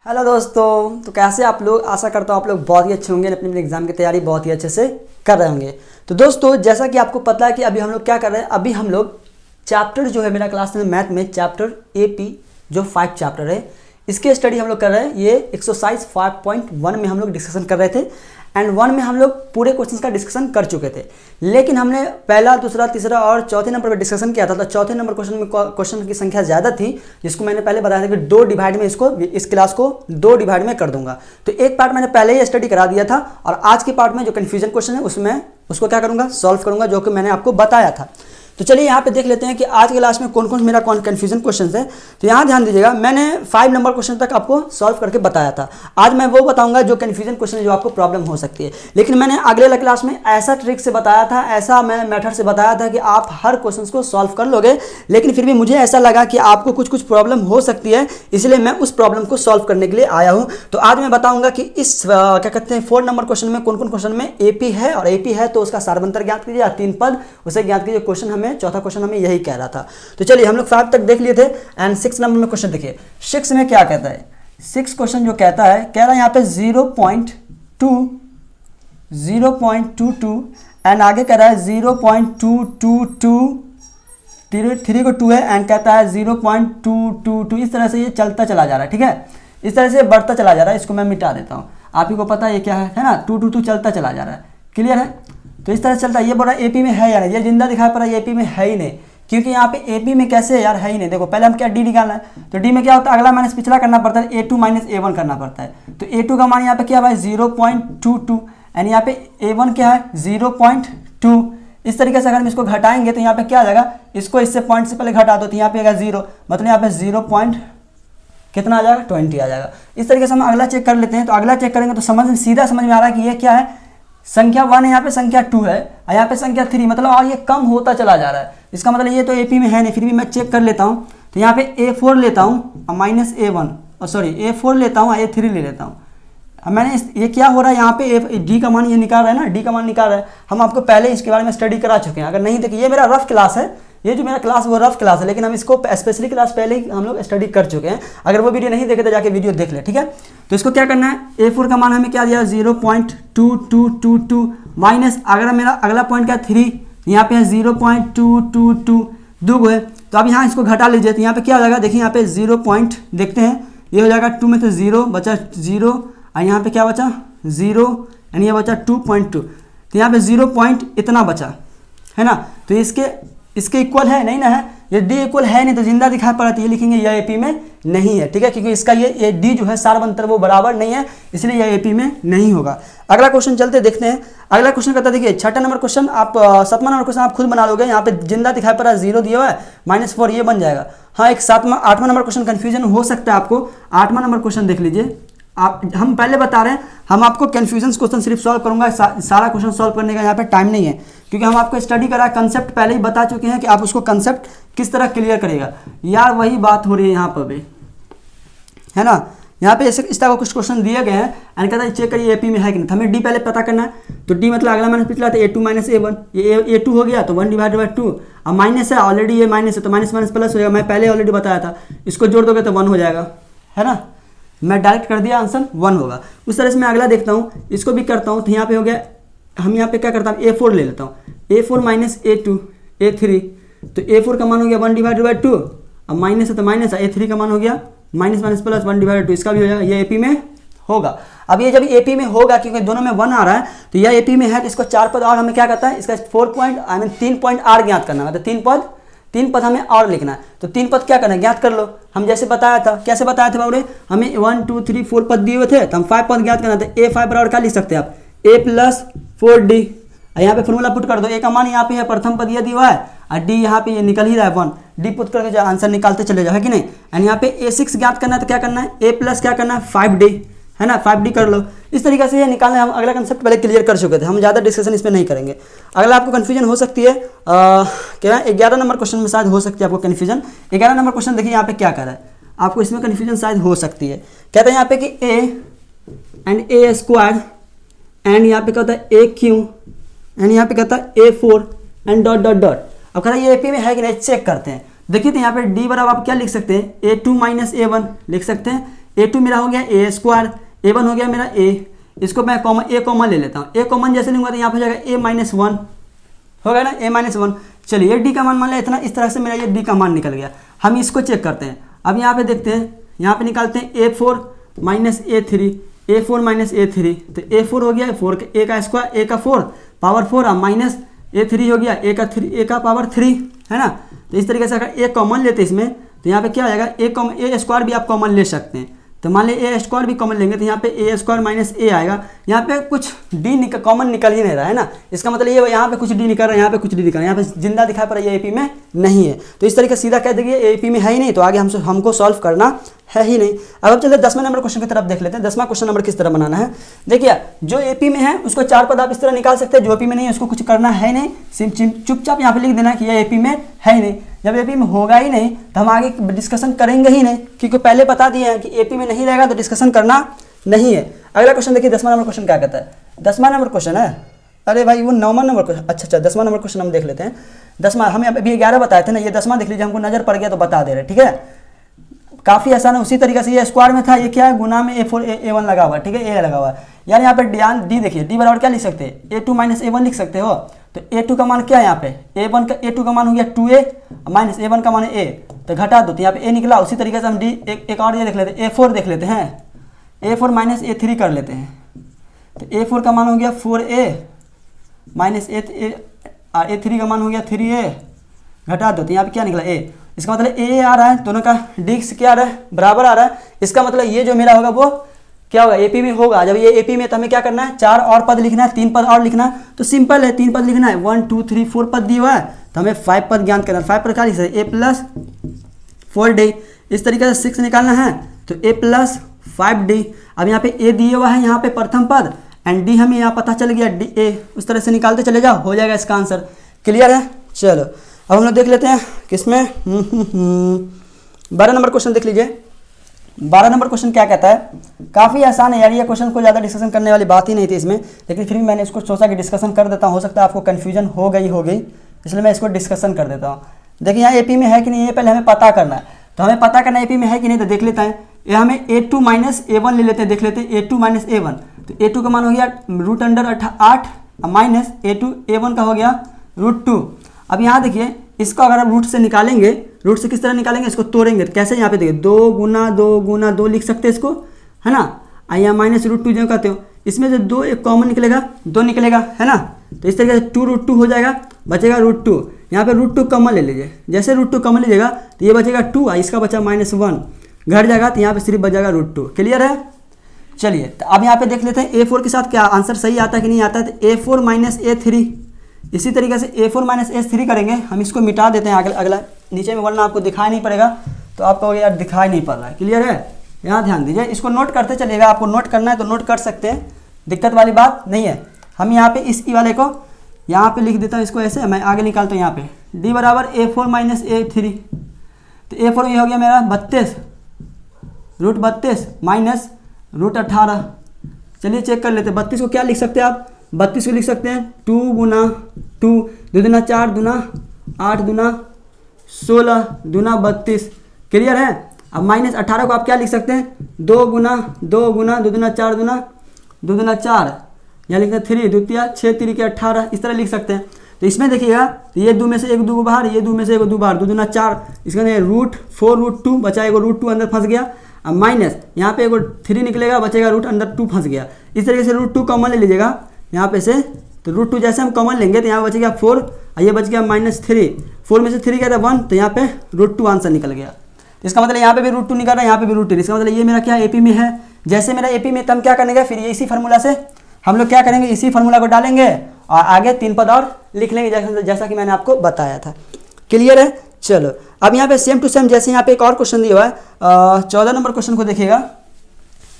Hello दोस्तों, तो कैसे आप लोग। आशा करता हूँ आप लोग बहुत ही अच्छे होंगे, अपने अपने एग्जाम की तैयारी बहुत ही अच्छे से कर रहे होंगे। तो दोस्तों, जैसा कि आपको पता है कि अभी हम लोग क्या कर रहे हैं, अभी हम लोग चैप्टर जो है मेरा क्लास में मैथ में चैप्टर एपी जो 5 चैप्टर है, इसके स्टडी हम लोग कर रहे हैं। ये एक्सरसाइज 5.1 में हम लोग डिस्कशन कर रहे थे एंड 1 में हम लोग पूरे क्वेश्चंस का डिस्कशन कर चुके थे, लेकिन हमने पहला, दूसरा, तीसरा और चौथे नंबर पर डिस्कशन किया था। तो चौथे नंबर क्वेश्चन की संख्या ज़्यादा थी, जिसको मैंने पहले बताया था कि 2 डिवाइड में इस क्लास को 2 डिवाइड में कर दूंगा। तो एक पार्ट मैंने पहले ही स्टडी करा दिया था और आज के पार्ट में जो कन्फ्यूजन क्वेश्चन है उसमें उसको क्या करूँगा, सॉल्व करूँगा, जो कि मैंने आपको बताया था। तो चलिए यहाँ पे देख लेते हैं कि आज के क्लास में कौन कौन मेरा कन्फ्यूजन क्वेश्चन है। तो यहाँ ध्यान दीजिएगा, मैंने 5 नंबर क्वेश्चन तक आपको सॉल्व करके बताया था। आज मैं वो बताऊंगा जो कन्फ्यूजन क्वेश्चन है, जो आपको प्रॉब्लम हो सकती है। लेकिन मैंने अगले क्लास में ऐसा ट्रिक से बताया था, ऐसा मैं मेथड से बताया था कि आप हर क्वेश्चन को सॉल्व कर लोगे, लेकिन फिर भी मुझे ऐसा लगा कि आपको कुछ प्रॉब्लम हो सकती है, इसलिए मैं उस प्रॉब्लम को सॉल्व करने के लिए आया हूँ। तो आज मैं बताऊँगा कि इस क्या कहते हैं 4 नंबर क्वेश्चन में कौन कौन क्वेश्चन में एपी है, और एपी है तो उसका सारबंतर ज्ञात कीजिए, 3 पद उसे ज्ञात कीजिए। क्वेश्चन हमें चौथा क्वेश्चन हमें यही कह रहा था। तो चलिए हम लोग 5 तक देख लिए थे एंड 6 नंबर में क्वेश्चन देखिए। 6 में क्या कहता है, 6 क्वेश्चन जो कहता है, कह रहा है यहाँ पे 0.22 एंड आगे कह रहा है 0.222, 3 को 2 है एंड कहता है 0.222। इस तरह से ये चलता चला जा रहा है, ठीक है, इस तरह से बढ़ता चला जा रहा है। इसको मैं मिटा देता हूँ, आप ही को पता है ये क्या है ना, 222 चलता चला जा रहा है, क्लियर है। तो इस तरह से चलता है। ये बोल रहा है एपी में है या नहीं, ये जिंदा दिखाई पड़ रहा है, एपी में है ही नहीं, क्योंकि यहाँ पे एपी में कैसे है यार, है ही नहीं। देखो पहले हम क्या डी निकालना है, तो डी में क्या होता है, अगला माइनस पिछला करना पड़ता है, a2 माइनस a1 करना पड़ता है। तो a2 का मान यहाँ पे क्या भाई 0.22 एंड यहाँ पे a1 क्या है 0.2। इस तरीके से अगर हम इसको घटाएंगे तो यहाँ पे क्या आ जाएगा, इसको इससे पॉइंट से पहले घटा दो तो यहाँ पे आएगा 0, मतलब यहाँ पे 0 पॉइंट कितना आ जाएगा 20 आ जाएगा। इस तरीके से हम अगला चेक कर लेते हैं। तो अगला चेक करेंगे तो सीधा समझ में आ रहा है कि ये क्या है, संख्या 1 है, यहाँ पे संख्या 2 है और यहाँ पे संख्या 3, मतलब और ये कम होता चला जा रहा है। इसका मतलब ये तो एपी में है नहीं, फिर भी मैं चेक कर लेता हूँ। तो यहाँ पे a4 लेता हूँ और माइनस a1, और सॉरी a4 लेता हूँ और a3 ले लेता हूँ। अब मैंने ये क्या हो रहा है, यहाँ पे डी का मान ये निकाल रहा है ना, डी का मान निकाल रहा है। हम आपको पहले इसके बारे में स्टडी करा चुके हैं। अगर नहीं देखिए, ये मेरा रफ क्लास है, ये जो मेरा क्लास वो रफ क्लास है, लेकिन हम इसको स्पेशली क्लास पहले ही हम लोग स्टडी कर चुके हैं। अगर वो वीडियो नहीं देखे तो जाके वीडियो देख ले, ठीक है। तो इसको क्या करना है, a4 का मान हमें क्या दिया 0.2222 माइनस, अगर मेरा अगला पॉइंट क्या 3, यहाँ पे है 0.222 2 है। तो अब यहाँ इसको घटा लीजिए तो यहाँ पे क्या हो जाएगा, देखिए यहाँ पे 0 पॉइंट देखते हैं, ये हो जाएगा 2 में से 0 बचा 0 और यहाँ पे क्या बचा 0 यानी ये बचा 2.2। तो यहाँ पे 0 पॉइंट इतना बचा है ना। तो इसके इक्वल है नहीं ना, है ये डी इक्वल है नहीं, तो जिंदा दिखाई पड़ा, तो ये लिखेंगे यह एपी में नहीं है, ठीक है, क्योंकि इसका ये डी जो है सारबंतर वो बराबर नहीं है, इसलिए यह एपी में नहीं होगा। अगला क्वेश्चन चलते देखते हैं। अगला क्वेश्चन करता देखिए 6ठा नंबर क्वेश्चन, आप 7वां नंबर क्वेश्चन आप खुद बना लोगे। यहाँ पे जिंदा दिखाई पड़ रहा है 0 दिया हुआ है, -4 ये बन जाएगा। हाँ, एक 8वां नंबर क्वेश्चन कन्फ्यूजन हो सकता है आपको। 8वां नंबर क्वेश्चन देख लीजिए। हम पहले बता रहे हैं, हम आपको कन्फ्यूजन क्वेश्चन सिर्फ सॉल्व करूंगा, सारा क्वेश्चन सॉल्व करने का यहाँ पे टाइम नहीं है, क्योंकि हम आपको स्टडी करा, कंसेप्ट पहले ही बता चुके हैं कि आप उसको कंसेप्ट किस तरह क्लियर करेगा। यार वही बात हो रही है यहाँ पर भी, है ना। यहाँ पे इस तरह कुछ क्वेश्चन दिए गए हैं एंड कहता है चेक करिए एपी में है कि नहीं। हमें डी पहले पता करना है, तो डी मतलब अगला माइनस पिछला, तो a2 माइनस a1, ये a2 हो गया तो 1/2। अब माइनस है, ऑलरेडी ये माइनस है तो माइनस माइनस प्लस हो जाएगा। मैं पहले ऑलरेडी बताया था, इसको जोड़ दोगे तो 1 हो जाएगा, है ना। मैं डायरेक्ट कर दिया, आंसर 1 होगा। उस तरह से मैं अगला देखता हूँ, इसको भी करता हूँ। तो यहाँ पे हो गया, हम यहाँ पे क्या करता हूँ a4 ले लेता हूँ, a4 माइनस a2 a3, तो a4 का मान हो गया 1/2 अब माइनस है तो माइनस है, a3 का मान हो गया माइनस माइनस प्लस 1/2, इसका भी हो जाएगा, ये एपी में होगा। अब ये जब एपी में होगा, क्योंकि दोनों में 1 आ रहा है, तो यह एपी में है, तो इसको 4 पद और हमें क्या करता है, इसका 3 पॉइंट और ज्ञात करना है। तो 3 पद हमें और लिखना है। तो 3 पद क्या करना है, ज्ञात कर लो। हम जैसे बताया था, कैसे बताया था बाबू, हमें 1 2 3 4 पद दिए हुए थे, तो हम 5 पद ज्ञात करना था। a5 बराबर क्या लिख सकते हैं आप, a प्लस 4d। यहाँ पे फॉर्मूला पुट कर दो, a का मान यहाँ पे है, प्रथम पद ये दिया हुआ है, और d यहाँ पे ये निकल ही रहा है 1, d पुट करके जो आंसर निकालते चले जाओ, है कि नहीं। एंड यहाँ पे a6 ज्ञात करना है, तो क्या करना है, a प्लस क्या करना है 5d, है ना, 5d कर लो। इस तरीके से ये निकालना है। हम अगला कंसेप्ट पहले क्लियर कर चुके थे, हम ज़्यादा डिस्कशन इस पर नहीं करेंगे। अगला आपको कन्फ्यूजन हो सकती है क्या, 11 नंबर क्वेश्चन में शायद हो सकती है आपको कन्फ्यूजन। 11 नंबर क्वेश्चन देखिए यहाँ पे क्या कर रहा है, आपको इसमें कन्फ्यूजन शायद हो सकती है। कहते हैं यहाँ पे कि a and a square and यहाँ पे क्या होता है a क्यू एंड यहाँ पे कहता है a4 and dot dot dot. अब कहता है ये एपी में है कि नहीं, चेक करते हैं। देखिए तो यहाँ पे d बराबर आप क्या लिख सकते हैं, a2 माइनस a1 लिख सकते हैं, A2 मेरा हो गया ए स्क्वायर, A1 हो गया मेरा A, इसको मैं कॉमन ले लेता हूँ। A कॉमन जैसे लूँगा तो यहाँ पर हो जाएगा A-1 हो गया ना, A-1। चलिए D का मान मान लिया इतना, इस तरह से मेरा ये D का मान निकल गया। हम इसको चेक करते हैं। अब यहाँ पे देखते हैं, यहाँ पे निकालते हैं A4 minus A3, A4 minus A3, तो A4 हो गया A का स्क्वायर, A का 4 पावर 4 माइनस A3 हो गया A का पावर 3, है ना। तो इस तरीके से अगर A कॉमन लेते हैं इसमें तो यहाँ पे क्या आ जाएगा, A स्क्वायर भी आप कॉमन ले सकते हैं। तो मान लीजिए A स्क्वायर भी कॉमन लेंगे तो यहाँ पे A स्क्वायर माइनस A आएगा। यहाँ पे कुछ D कॉमन निकल ही नहीं रहा है ना, इसका मतलब ये यहाँ पे कुछ D निकल रहा है, यहाँ पे कुछ D निकल रहा है, यहाँ पे जिंदा दिखाई पड़ रहा है, ये AP में नहीं है। तो इस तरीके से सीधा कह देंगे AP में है ही नहीं, तो आगे हमको सॉल्व करना है ही नहीं। अब चलिए 10वें नंबर क्वेश्चन की तरफ देख लेते हैं। 10वां क्वेश्चन नंबर किस तरह बनाना है, देखिए जो AP में है उसको 4 पद आप इस तरह निकाल सकते हैं, जो AP में नहीं है उसको कुछ करना है नहीं, चुपचाप यहाँ पे लिख देना कि ये AP में है ही नहीं। जब AP में होगा ही नहीं तो हम आगे डिस्कशन करेंगे ही नहीं, क्योंकि पहले बता दिए हैं कि AP में नहीं रहेगा तो डिस्कशन करना नहीं है। अगला क्वेश्चन देखिए 10वां नंबर क्वेश्चन क्या कहता है। 10वां नंबर क्वेश्चन है, अरे भाई वो 9वां नंबर क्वेश्चन, अच्छा 10वां नंबर क्वेश्चन हम देख लेते हैं। 10वां हमें अभी 11 बताए थे ना, ये 10वां देख लीजिए, हमको नजर पड़ गया तो बता दे रहे, ठीक है। काफ़ी आसान है, उसी तरीके से ये स्क्वायर में था, ये क्या है गुना में A4 A1 लगा हुआ है, ठीक है, A लगा हुआ है। यार यहाँ पे D देखिए, D बराबर क्या लिख सकते हैं, A2 माइनस A1 लिख सकते हो। तो A2 का मान क्या है यहाँ पे, A2 का मान हो गया 2A माइनस A1 का मान है A, तो घटा दो तो यहाँ पे A निकला। उसी तरीके से हम एक और ये देख लेते हैं, A4 देख लेते हैं, A4 माइनस A3 कर लेते हैं। तो A4 का मान हो गया 4A माइनस A3 का मान हो गया 3A, घटा दो तो यहाँ पे क्या निकला A। इसका मतलब A आ रहा है, दोनों का डिस्क क्या आ रहा है, बराबर आ रहा है। इसका मतलब ये जो मेरा होगा वो क्या होगा, AP में होगा। जब ये AP में तो हमें क्या करना है, 4 और पद लिखना है, 3 पद और लिखना है। तो सिंपल है, 3 पद लिखना है, 1 2 3 4 पद दिया हुआ है, तो हमें 5 पद ज्ञात करना है। 5 पद क्या लिख सकते हैं, A प्लस 4D। इस तरीके से 6 निकालना है तो A प्लस 5D। अब यहाँ पे A दिया हुआ है, यहाँ पे प्रथम पद, एंड D हमें यहाँ पता चल गया DA, उस तरह से निकालते चले जाओ, हो जाएगा इसका आंसर। क्लियर है। चलो अब हम लोग देख लेते हैं किसमें 12 नंबर क्वेश्चन देख लीजिए। 12 नंबर क्वेश्चन क्या कहता है, काफ़ी आसान है यार, ये क्वेश्चन को ज़्यादा डिस्कशन करने वाली बात ही नहीं थी इसमें, लेकिन फिर भी मैंने इसको सोचा कि डिस्कशन कर देता हूँ, हो सकता है आपको कन्फ्यूजन हो गई, इसलिए मैं इसको डिस्कशन कर देता हूँ। देखिए यहाँ AP में है कि नहीं, ये पहले हमें पता करना है। तो हमें पता करना है AP में है कि नहीं, तो देख लेते हैं। ये हमें A2 माइनस A1 ले लेते हैं, देख लेते हैं A2 माइनस A1। तो A2 का मान हो गया √8 माइनस A1 का हो गया √2। अब यहाँ देखिए, इसको अगर आप रूट से निकालेंगे, रूट से किस तरह निकालेंगे, इसको तोड़ेंगे तो कैसे, यहाँ पे देखिए 2 गुना 2 लिख सकते हैं इसको, है ना। यहाँ माइनस √2 जो कहते हो, इसमें से 2 एक कॉमन निकलेगा, 2 निकलेगा, है ना। तो इस तरीके से 2√2 हो जाएगा, बचेगा √2। यहाँ पे √2 कॉमन ले लीजिए, जैसे √2 कॉमन लीजिएगा तो ये बचेगा 2, इसका बचा -1, घट जाएगा तो यहाँ पे सिर्फ बचेगा √2। क्लियर है। चलिए तो अब यहाँ पे देख लेते हैं A4 के साथ क्या आंसर सही आता है कि नहीं आता है। तो A4 माइनस A3, इसी तरीके से A4 माइनस A3 करेंगे। हम इसको मिटा देते हैं अगला नीचे में, वरना आपको दिखाई नहीं पड़ेगा, तो आपको यार दिखाई नहीं पड़ रहा है। क्लियर है। यहाँ ध्यान दीजिए, इसको नोट करते चलिएगा, आपको नोट करना है तो नोट कर सकते हैं, दिक्कत वाली बात नहीं है। हम यहाँ पे इस वाले को यहाँ पे लिख देता हूँ, इसको ऐसे मैं आगे निकालता हूँ। यहाँ पे D बराबर A4 माइनस A3, तो A4 ये हो गया मेरा 32 √32 माइनस √18। चलिए चेक कर लेते हैं। 32 को क्या लिख सकते हैं आप, 32 को लिख सकते हैं 2 गुना 2, 2 दूना 4 दूना 8 दूना 16 दूना 32। क्लियर है। अब माइनस 18 को आप क्या लिख सकते हैं, 2 गुना 2 दूना 4 दूना 2 दूना 4, यहाँ लिखते हैं 3 द्वितीय 6 3 के 18, इस तरह लिख सकते हैं। तो इसमें देखिएगा, तो ये 2 में से एक 2 बाहर, ये 2 में से एक 2 बाहर, 2 दूना 4, इसका √4 बचा, एगो √2 अंदर फंस गया। अब माइनस यहाँ पे एगो 3 निकलेगा, बचेगा रूट अंदर 2 फंस गया। इस तरीके से √2 कॉमन ले लीजिएगा यहाँ पे से, तो √2 जैसे हम कॉमन लेंगे तो यहाँ बचेगा 4 और ये बच गया -3, 4 में से 3 गया था 1, तो यहाँ पे √2 आंसर निकल गया। तो इसका मतलब यहाँ पे भी √2 निकल रहा है, यहाँ पे भी √2, इसका मतलब ये मेरा क्या AP में है। जैसे मेरा AP में, तब क्या करेंगे, फिर ये इसी फार्मूला से हम लोग क्या करेंगे, इसी फार्मूला को डालेंगे और आगे 3 पद और लिख लेंगे, जैसा कि मैंने आपको बताया था। क्लियर है। चलो अब यहाँ पे सेम टू सेम, जैसे यहाँ पे एक और क्वेश्चन दिया हुआ है 14 नंबर क्वेश्चन को देखिएगा।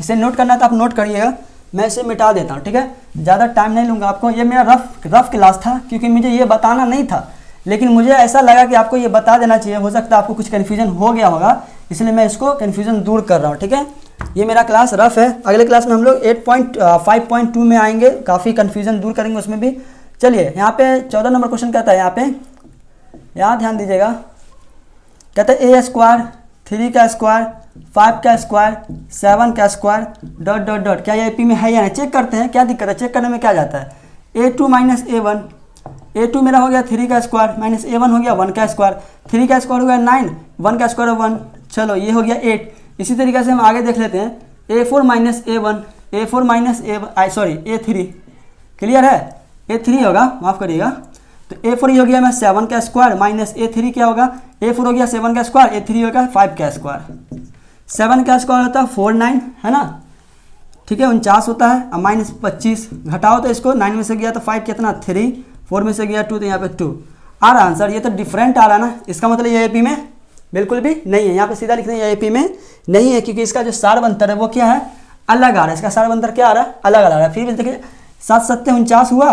इसे नोट करना है तो आप नोट करिएगा, मैं इसे मिटा देता हूँ, ठीक है, ज़्यादा टाइम नहीं लूँगा आपको। ये मेरा रफ क्लास था, क्योंकि मुझे ये बताना नहीं था, लेकिन मुझे ऐसा लगा कि आपको ये बता देना चाहिए। हो सकता है आपको कुछ कन्फ्यूजन हो गया होगा, इसलिए मैं इसको कन्फ्यूजन दूर कर रहा हूँ, ठीक है। ये मेरा क्लास रफ है, अगले क्लास में हम लोग 8.5.2 में आएंगे, काफ़ी कन्फ्यूजन दूर करेंगे उसमें भी। चलिए यहाँ पे 14 नंबर क्वेश्चन कहता है, यहाँ ध्यान दीजिएगा, कहता है A² 3 का स्क्वायर 5 का स्क्वायर, 7 का स्क्वायर, डॉट डॉट डॉट। क्या ये एपी में है या नहीं चेक करते हैं, क्या दिक्कत है, चेक करने में क्या जाता है। a2 माइनस a1, a2 मेरा हो गया 3 का स्क्वायर माइनस a1 हो गया 1 का स्क्वायर, 3 का स्क्वायर हो गया 9, 1 का स्क्वायर 1, चलो ये हो गया 8। इसी तरीके से हम आगे देख लेते हैं a4 minus a1, a4 minus a3, clear है, a3 होगा, माफ़ करिएगा। तो a4 ये हो गया मैं 7 का स्क्वायर माइनस a3 क्या होगा, a4 हो गया 7 का स्क्वायर, a3 होगा 5 का स्क्वायर। 7 का स्क्वायर होता है 49 है ना, ठीक है, 49 होता है। अब माइनस 25 घटाओ तो इसको, 9 में से गया तो 5 कितना 3, 4 में से गया 2 तो यहाँ पे 2 आ रहा आंसर। ये तो डिफरेंट आ रहा ना, इसका मतलब ये एपी में बिल्कुल भी नहीं है। यहाँ पे सीधा लिखते हैं ये एपी में नहीं है, क्योंकि इसका जो सार बनतर है वो क्या है, अलग आ रहा है। इसका सार बनतर क्या आ रहा है, अलग आ रहा है। फिर देखिए 7 7 49 हुआ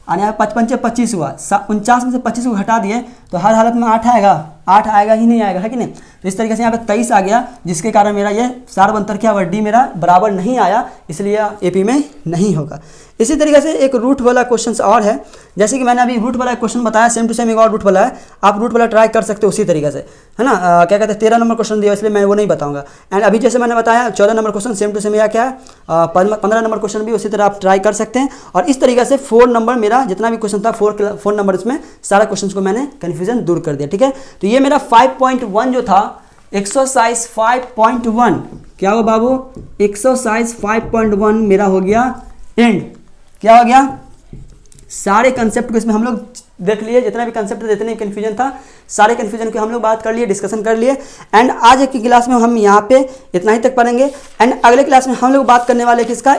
और यहाँ 5 5 25 हुआ, 49 में से 25 को घटा दिए तो हर हालत में 8 आएगा, 8 आएगा ही नहीं आएगा, है कि नहीं। तो इस तरीके से यहाँ पे 23 आ गया, जिसके कारण मेरा ये सार बनतर क्या डी मेरा बराबर नहीं आया, इसलिए एपी में नहीं होगा। इसी तरीके से एक रूट वाला क्वेश्चन और है, जैसे कि मैंने अभी रूट वाला क्वेश्चन बताया, सेम टू सेम एक और रूट वाला है, आप रूट वाला ट्राई कर सकते हो उसी तरीके से, है ना। क्या कहते हैं 13 नंबर क्वेश्चन दिया, इसलिए मैं वो नहीं बताऊंगा। एंड अभी जैसे मैंने बताया 14 number question same to same या क्या है, 15 नंबर क्वेश्चन भी उसी तरह आप ट्राई कर सकते हैं। और इस तरीके से 4 नंबर मेरा जितना भी क्वेश्चन था 4 नंबर इसमें सारा क्वेश्चन को मैंने कन्फ्यूजन दूर कर दिया, ठीक है। तो ये मेरा 5.1 जो था एक्सरसाइज 5.1 क्या हो बाबू, एक्सरसाइज 5.1 मेरा हो गया एंड। क्या हो गया, सारे कंसेप्ट को इसमें हम लोग देख लिए, जितना भी कंसेप्ट जितने भी कन्फ्यूजन था सारे कन्फ्यूजन की हम लोग बात कर लिए, डिस्कशन कर लिए। एंड आज की क्लास में हम यहाँ पे इतना ही तक पढ़ेंगे। एंड अगले क्लास में हम लोग बात करने वाले किसका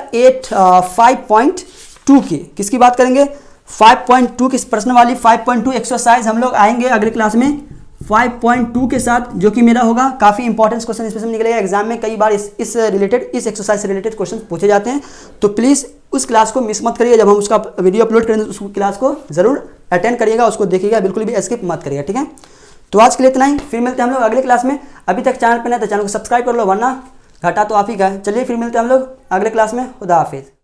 5.2 की, किसकी बात करेंगे 5.2 किस प्रश्न वाली 5.2 एक्सरसाइज हम लोग आएंगे अगले क्लास में 5.2 के साथ, जो कि मेरा होगा काफ़ी इंपॉर्टेंट क्वेश्चन इसमें से निकलेगा एग्जाम में। कई बार इस एक्सरसाइज से रिलेटेड क्वेश्चन पूछे जाते हैं, तो प्लीज़ उस क्लास को मिस मत करिए। जब हम उसका वीडियो अपलोड करेंगे उस क्लास को जरूर अटेंड करिएगा, उसको देखिएगा, बिल्कुल भी स्किप मत करिएगा, ठीक है। तो आज के लिए इतना ही, फिर मिलते हैं हम लोग अगले क्लास में। अभी तक चैनल पर नहीं तो चैनल को सब्सक्राइब कर लो, वरना घाटा तो आप ही का है। चलिए फिर मिलते हैं हम लोग अगले क्लास में, खुदा हाफिज़।